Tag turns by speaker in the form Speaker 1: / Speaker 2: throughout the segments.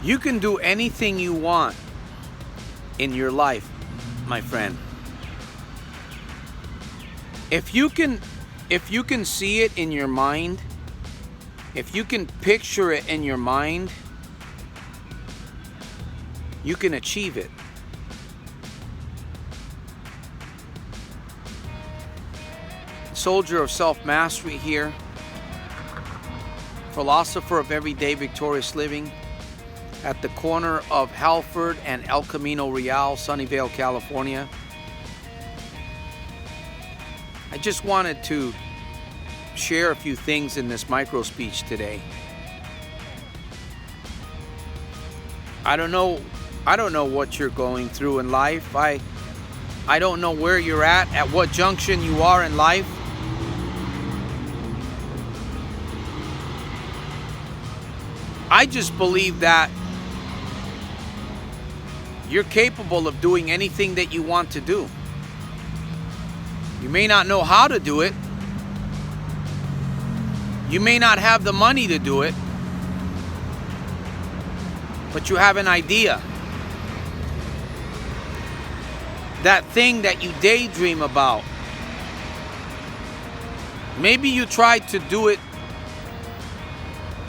Speaker 1: You can do anything you want in your life, my friend. If you can see it in your mind, if you can picture it in your mind, you can achieve it. Soldier of self-mastery here. Philosopher of everyday victorious living. At the corner of Halford and El Camino Real, Sunnyvale, California. I just wanted to share a few things in this micro speech today. I don't know what you're going through in life. I don't know where you're at what junction you are in life. I just believe that you're capable of doing anything that you want to do. You may not know how to do it. You may not have the money to do it. But you have an idea. That thing that you daydream about. Maybe you tried to do it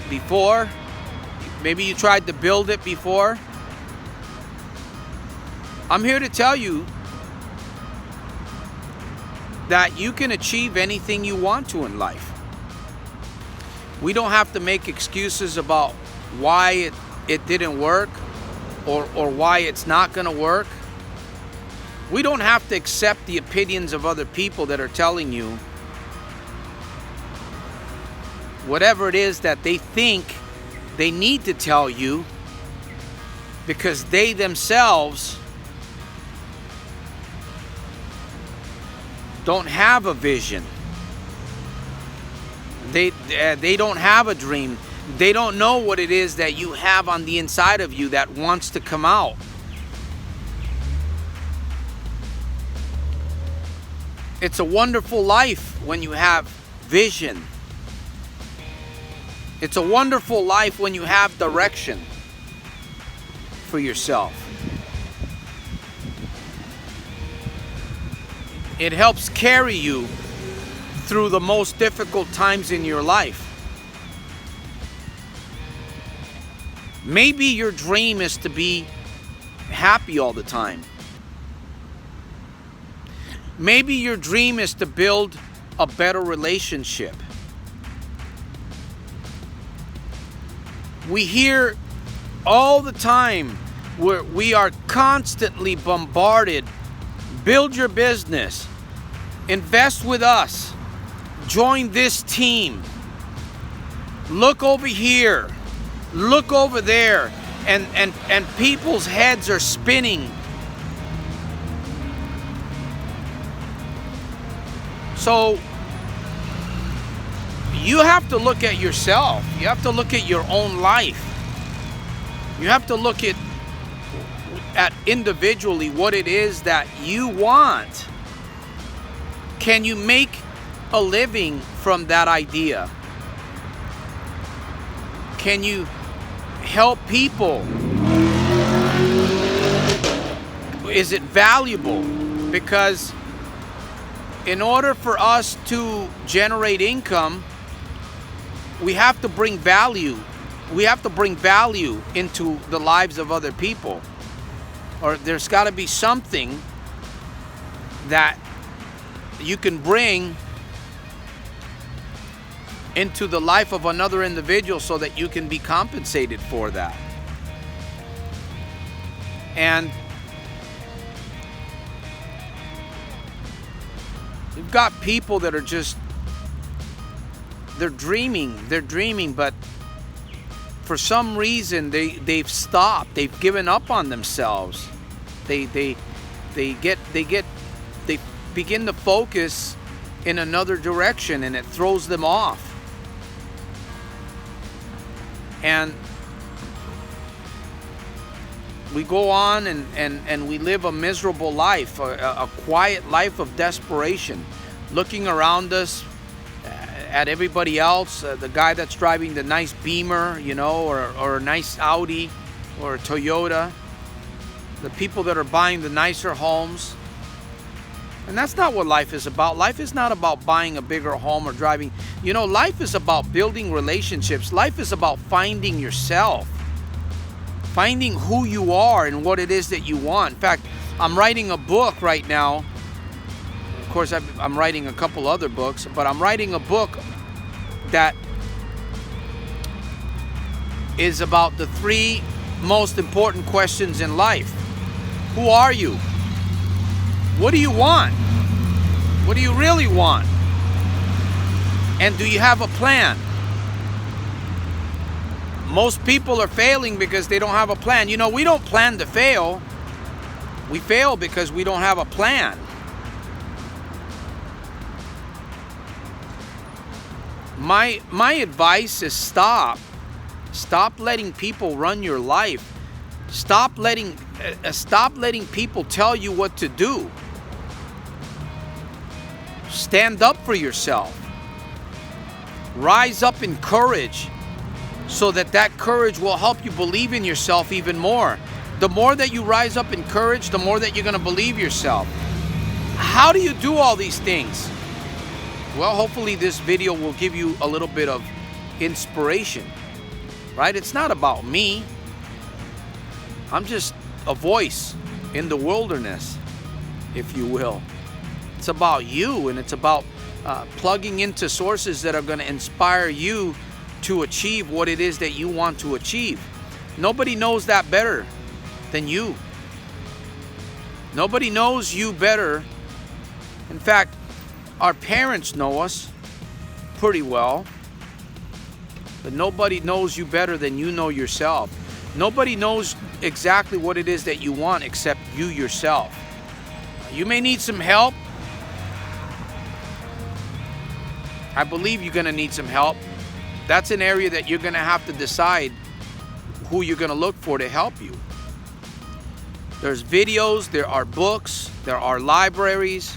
Speaker 1: before. Maybe you tried to build it before. I'm here to tell you that you can achieve anything you want to in life. We don't have to make excuses about why it didn't work or why it's not going to work. We don't have to accept the opinions of other people that are telling you whatever it is that they think they need to tell you, because they themselves don't have a vision. They don't have a dream. They don't know what it is that you have on the inside of you that wants to come out. It's a wonderful life when you have vision. It's a wonderful life when you have direction for yourself. It helps carry you through the most difficult times in your life. Maybe your dream is to be happy all the time. Maybe your dream is to build a better relationship. We hear all the time where we are constantly bombarded. Build your business. Invest with us. Join this team. Look over here. Look over there. And people's heads are spinning. So you have to look at yourself. You have to look at your own life. You have to look at individually what it is that you want. Can you make a living from that idea? Can you help people? Is it valuable? Because in order for us to generate income, we have to bring value. We have to bring value into the lives of other people. Or there's got to be something that you can bring into the life of another individual so that you can be compensated for that. And you've got people that are just, they're dreaming, but for some reason they've stopped. They've given up on themselves. They begin to focus in another direction, and it throws them off. And we go on and we live a miserable life, a quiet life of desperation, looking around us at everybody else, the guy that's driving the nice Beamer, or a nice Audi, or a Toyota, the people that are buying the nicer homes. And that's not what life is about. Life is not about buying a bigger home or driving. You know, life is about building relationships. Life is about finding yourself, finding who you are and what it is that you want. In fact, I'm writing a book right now. Of course, I'm writing a couple other books, but I'm writing a book that is about the 3 most important questions in life. Who are you? What do you want? What do you really want? And do you have a plan? Most people are failing because they don't have a plan. You know, we don't plan to fail. We fail because we don't have a plan. My advice is stop letting people run your life. Stop letting people tell you what to do. Stand up for yourself. Rise up in courage, so that courage will help you believe in yourself even more. The more that you rise up in courage, the more that you're going to believe yourself. How do you do all these things? Well, hopefully this video will give you a little bit of inspiration, right? It's not about me. I'm just a voice in the wilderness, if you will. It's about you, and it's about plugging into sources that are going to inspire you to achieve what it is that you want to achieve. Nobody knows that better than you. Nobody knows you better. In fact, our parents know us pretty well, but nobody knows you better than you know yourself. Nobody knows exactly what it is that you want except you yourself. You may need some help. I believe you're going to need some help. That's an area that you're going to have to decide who you're going to look for to help you. There's videos, there are books, there are libraries,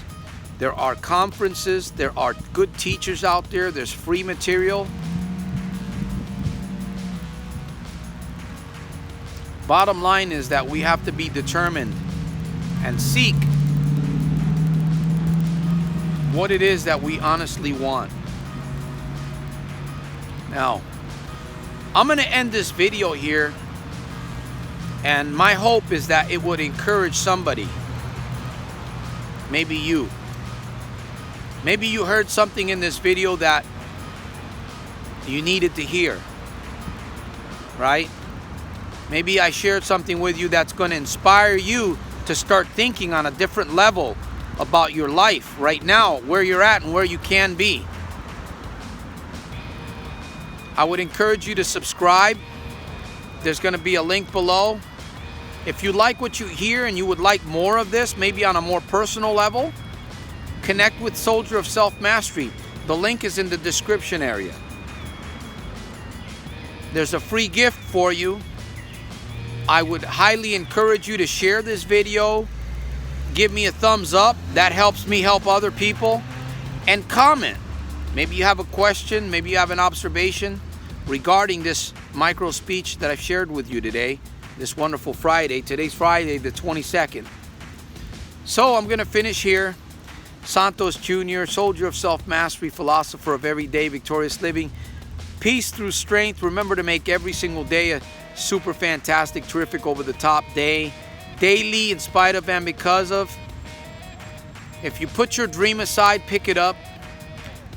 Speaker 1: there are conferences, there are good teachers out there, there's free material. Bottom line is that we have to be determined and seek what it is that we honestly want. Now, I'm going to end this video here, and my hope is that it would encourage somebody. Maybe you. Maybe you heard something in this video that you needed to hear, right? Maybe I shared something with you that's going to inspire you to start thinking on a different level about your life right now, where you're at and where you can be. I would encourage you to subscribe. There's going to be a link below. If you like what you hear and you would like more of this, maybe on a more personal level, connect with Soldier of Self-Mastery. The link is in the description area. There's a free gift for you. I would highly encourage you to share this video. Give me a thumbs up. That helps me help other people. And comment. Maybe you have a question. Maybe you have an observation regarding this micro speech that I've shared with you today. This wonderful Friday. Today's Friday, the 22nd. So I'm going to finish here. SantosJr, Soldier of Self-Mastery, Philosopher of Everyday Victorious Living. Peace through strength. Remember to make every single day a super fantastic, terrific, over-the-top day. Daily, in spite of and because of. If you put your dream aside, pick it up.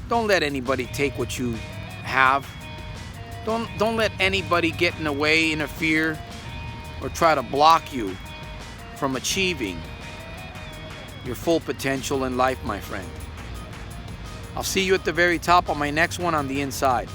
Speaker 1: Don't let anybody take what you have. Don't let anybody get in the way, interfere, or try to block you from achieving your full potential in life, my friend. I'll see you at the very top on my next one on the inside.